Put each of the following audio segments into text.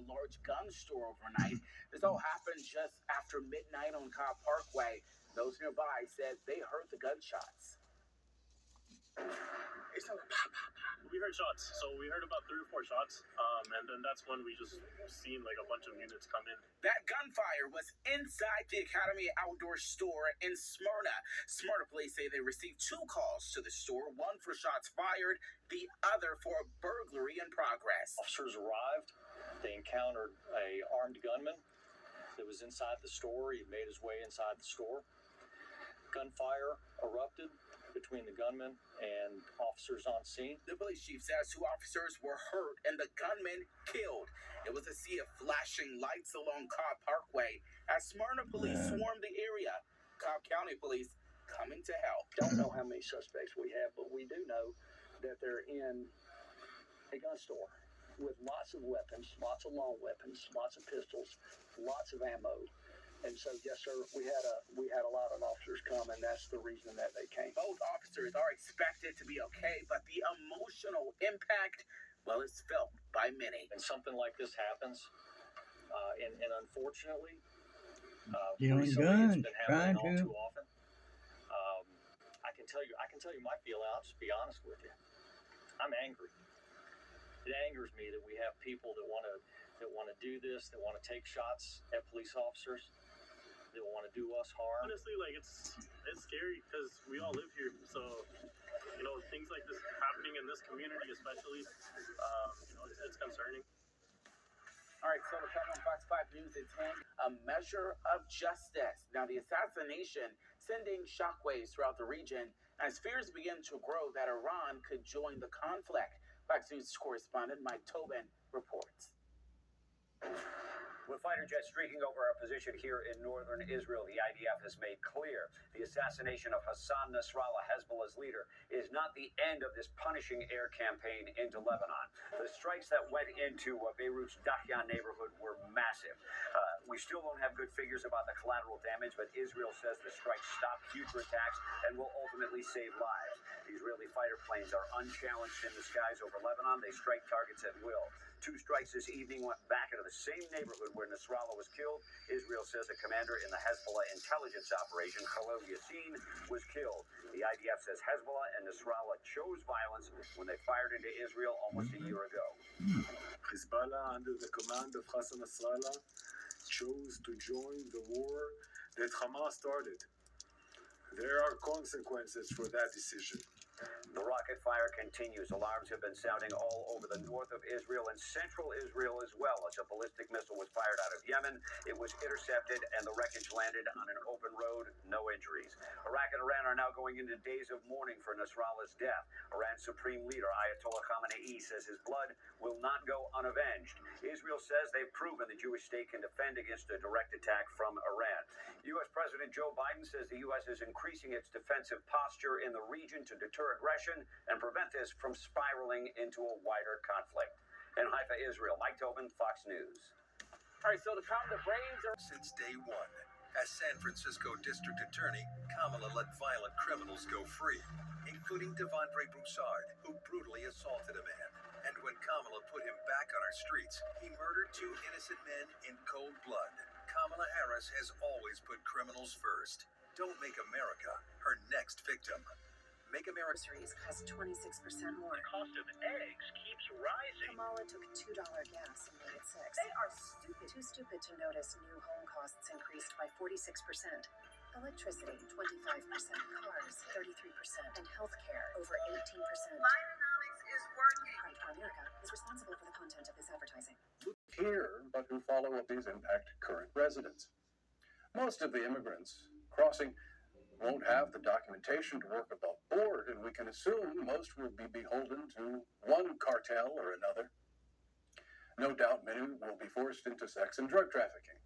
large gun store overnight. This all happened just after midnight on Cobb Parkway. Those nearby said they heard the gunshots. We heard shots, so we heard about 3 or 4 shots, and then that's when we just seen like a bunch of units come in. That gunfire was inside the Academy Outdoor Store in Smyrna. Smyrna police say they received 2 calls to the store, one for shots fired, the other for a burglary in progress. Officers arrived. They encountered a armed gunman that was inside the store. He made his way inside the store. Gunfire erupted between the gunman and officers on scene. The police chief says 2 officers were hurt and the gunman killed. It was a sea of flashing lights along Cobb Parkway as Smyrna police swarmed the area. Cobb County police coming to help. Don't know how many suspects we have, but we do know that they're in a gun store with lots of weapons, lots of long weapons, lots of pistols, lots of ammo. And so, yes, sir, we had a lot of officers come, and that's the reason that they came. Both officers are expected to be okay, but the emotional impact, well, it's felt by many. And something like this happens, and unfortunately, Doing recently guns, it's been happening all trying to. too often. I can tell you my feeling. I'll just be honest with you. I'm angry. It angers me that we have people that want to do this, that want to take shots at police officers, that want to do us harm. Honestly, like it's scary because we all live here, so things like this happening in this community, especially, it's concerning. All right, so we're coming on Fox 5 News at 10, a measure of justice. Now, the assassination sending shockwaves throughout the region as fears begin to grow that Iran could join the conflict. Fox News correspondent Mike Tobin reports. With fighter jets streaking over our position here in northern Israel, the IDF has made clear the assassination of Hassan Nasrallah, Hezbollah's leader, is not the end of this punishing air campaign into Lebanon. The strikes that went into Beirut's Dahyan neighborhood were massive. We still don't have good figures about the collateral damage, but Israel says the strikes stopped future attacks and will ultimately save lives. The Israeli fighter planes are unchallenged in the skies over Lebanon. They strike targets at will. 2 strikes this evening went back into the same neighborhood where Nasrallah was killed. Israel says a commander in the Hezbollah intelligence operation, Khalil Yassin, was killed. The IDF says Hezbollah and Nasrallah chose violence when they fired into Israel almost a year ago. Hezbollah, under the command of Hassan Nasrallah, chose to join the war that Hamas started. There are consequences for that decision. The rocket fire continues. Alarms have been sounding all over the north of Israel and central Israel as well as a ballistic missile was fired out of Yemen. It was intercepted and the wreckage landed on an open road. No injuries. Iraq and Iran are now going into days of mourning for Nasrallah's death. Iran's supreme leader Ayatollah Khamenei says his blood will not go unavenged. Israel says they've proven the Jewish state can defend against a direct attack from Iran. U.S. President Joe Biden says the U.S. is increasing its defensive posture in the region to deter aggression and prevent this from spiraling into a wider conflict. In Haifa, Israel, Mike Tobin, Fox News. All right, so to calm the brains are... Since day one, as San Francisco District Attorney, Kamala let violent criminals go free, including Devondre Broussard, who brutally assaulted a man. And when Kamala put him back on our streets, he murdered 2 innocent men in cold blood. Kamala Harris has always put criminals first. Don't make America her next victim. Make America... Groceries cost 26% more. The cost of eggs keeps rising. Kamala took $2 gas and made it 6. They are stupid. Too stupid to notice new home costs increased by 46%. Electricity, 25%. Cars, 33%. And healthcare, over 18%. Bidenomics is working. Pride for America is responsible for the content of this advertising. Here, but who follow up these impact current residents. Most of the immigrants crossing won't have the documentation to work above board, and we can assume most will be beholden to one cartel or another. No doubt many will be forced into sex and drug trafficking.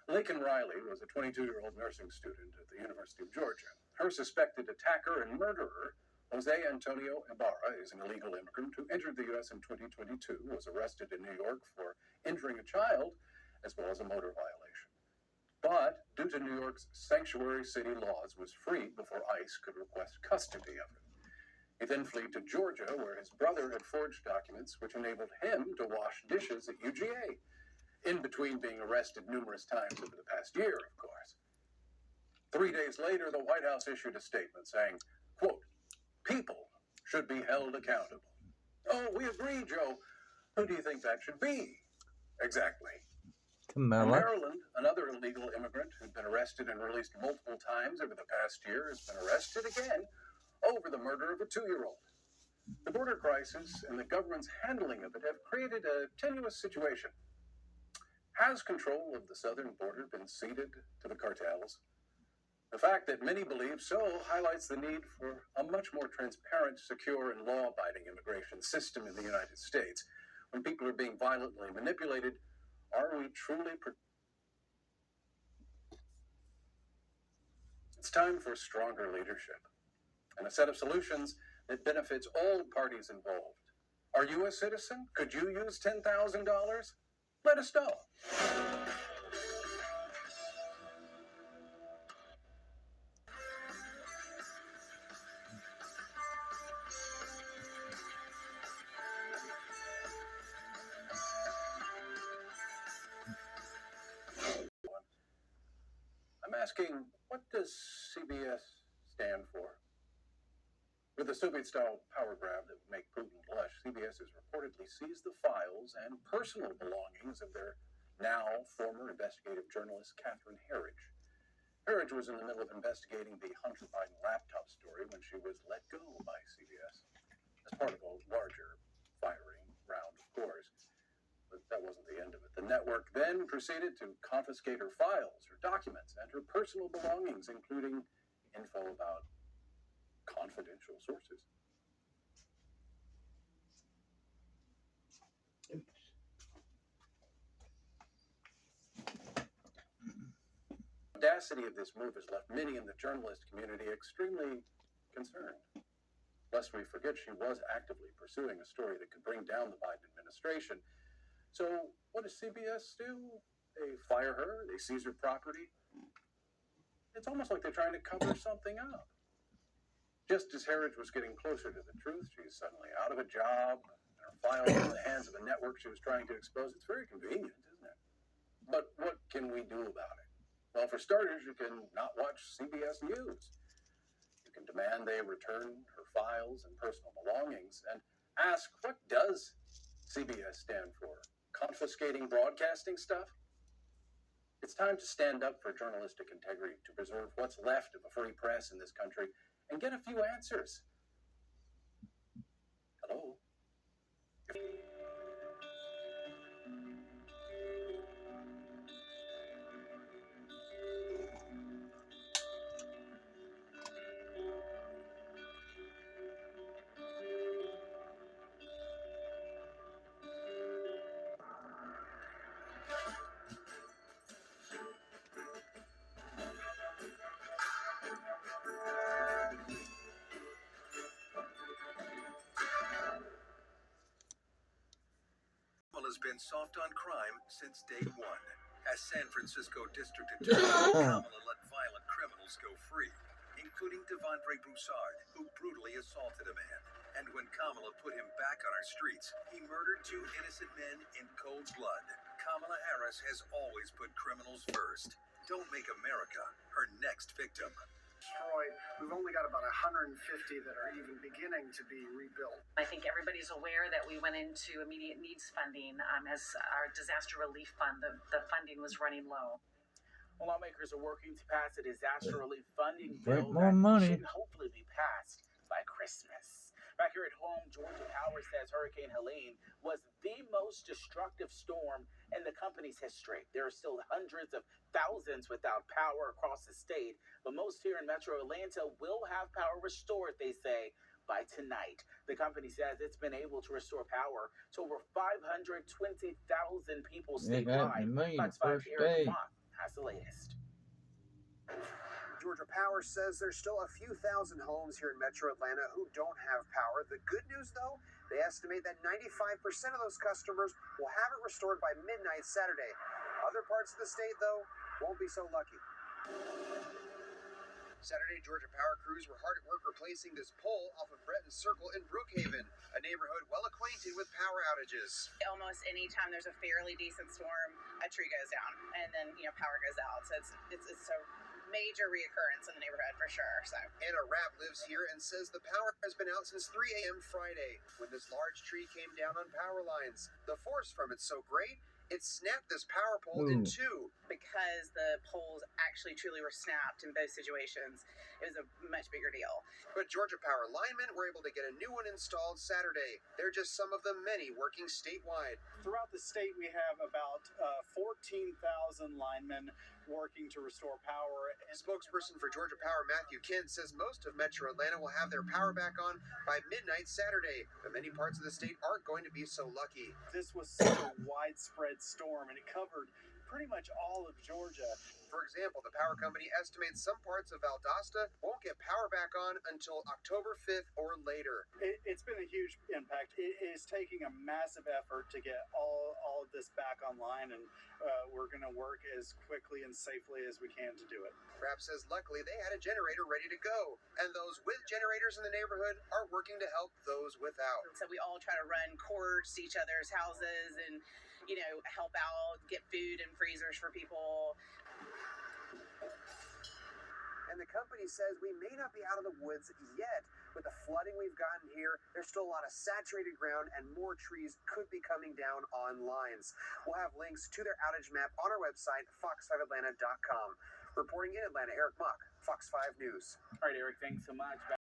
Laken Riley was a 22-year-old nursing student at the University of Georgia. Her suspected attacker and murderer, Jose Antonio Ibarra, is an illegal immigrant who entered the U.S. in 2022, was arrested in New York for injuring a child, as well as a motor violation. But, due to New York's sanctuary city laws, was freed before ICE could request custody of him. He then fled to Georgia, where his brother had forged documents which enabled him to wash dishes at UGA, in between being arrested numerous times over the past year, of course. 3 days later, the White House issued a statement saying, quote, "People should be held accountable." Oh, we agree, Joe. Who do you think that should be? Exactly. In Camilla. Maryland, another illegal immigrant who'd been arrested and released multiple times over the past year has been arrested again over the murder of a 2-year-old. The border crisis and the government's handling of it have created a tenuous situation. Has control of the southern border been ceded to the cartels? The fact that many believe so highlights the need for a much more transparent, secure, and law-abiding immigration system in the United States. When people are being violently manipulated, are we truly... It's time for stronger leadership and a set of solutions that benefits all parties involved. Are you a citizen? Could you use $10,000? Let us know. I'm asking, what does CBS stand for? With the Soviet-style power grab that would make Putin blush, CBS has reportedly seized the files and personal belongings of their now former investigative journalist Catherine Herridge. Herridge was in the middle of investigating the Hunter Biden laptop story when she was let go by CBS as part of a larger firing round, of course. But that wasn't the end of it. The network then proceeded to confiscate her files, her documents, and her personal belongings, including info about confidential sources. The audacity of this move has left many in the journalist community extremely concerned. Lest we forget, she was actively pursuing a story that could bring down the Biden administration. So what does CBS do? They fire her, they seize her property. It's almost like they're trying to cover something up. Just as Herridge was getting closer to the truth, she's suddenly out of a job, and her files in the hands of a network she was trying to expose. It's very convenient, isn't it? But what can we do about it? Well, for starters, you can not watch CBS News. You can demand they return her files and personal belongings and ask, what does CBS stand for? Confiscating broadcasting stuff? It's time to stand up for journalistic integrity, to preserve what's left of a free press in this country, and get a few answers. Hello? Has been soft on crime since day one. As San Francisco District Attorney, Kamala let violent criminals go free, including Devondre Broussard, who brutally assaulted a man. And when Kamala put him back on our streets, he murdered 2 innocent men in cold blood. Kamala Harris has always put criminals first. Don't make America her next victim. Destroyed. We've only got about 150 that are even beginning to be rebuilt. I think everybody's aware that we went into immediate needs funding as our disaster relief fund. The funding was running low. Well, lawmakers are working to pass a disaster relief funding Get bill more that money. should hopefully be passed by Christmas. Back here at home, Georgia Power says Hurricane Helene was the most destructive storm in the company's history. There are still hundreds of thousands without power across the state, but most here in Metro Atlanta will have power restored, they say, by tonight. The company says it's been able to restore power to over 520,000 people They got statewide. me Fox the 5 first Eric day. Mott has the latest. Georgia Power says there's still a few thousand homes here in Metro Atlanta who don't have power. The good news, though, they estimate that 95% of those customers will have it restored by midnight Saturday. Other parts of the state, though, won't be so lucky. Saturday, Georgia Power crews were hard at work replacing this pole off of Breton Circle in Brookhaven, a neighborhood well acquainted with power outages. Almost any time there's a fairly decent storm, a tree goes down, and then power goes out. So it's a major reoccurrence in the neighborhood for sure. So Anna Rapp lives here and says the power has been out since 3 a.m. Friday when this large tree came down on power lines. The force from it's so great, it snapped this power pole in two. because the poles actually truly were snapped in both situations, it was a much bigger deal. But Georgia Power linemen were able to get a new one installed Saturday. They're just some of the many working statewide. Throughout the state, we have about 14,000 linemen working to restore power. And spokesperson for Georgia Power, Matthew Kent, says most of Metro Atlanta will have their power back on by midnight Saturday, but many parts of the state aren't going to be so lucky. This was such a widespread storm, and it covered pretty much all of Georgia. For example, the power company estimates some parts of Valdosta won't get power back on until October 5th or later. It's been a huge impact. It is taking a massive effort to get all of this back online, and we're going to work as quickly and safely as we can to do it. Rapp says luckily they had a generator ready to go, and those with generators in the neighborhood are working to help those without. So we all try to run cords to each other's houses and help out, get food and freezers for people. And the company says we may not be out of the woods yet. With the flooding we've gotten here, there's still a lot of saturated ground and more trees could be coming down on lines. We'll have links to their outage map on our website, fox5atlanta.com. Reporting in Atlanta, Eric Mock, Fox 5 News. All right, Eric, thanks so much.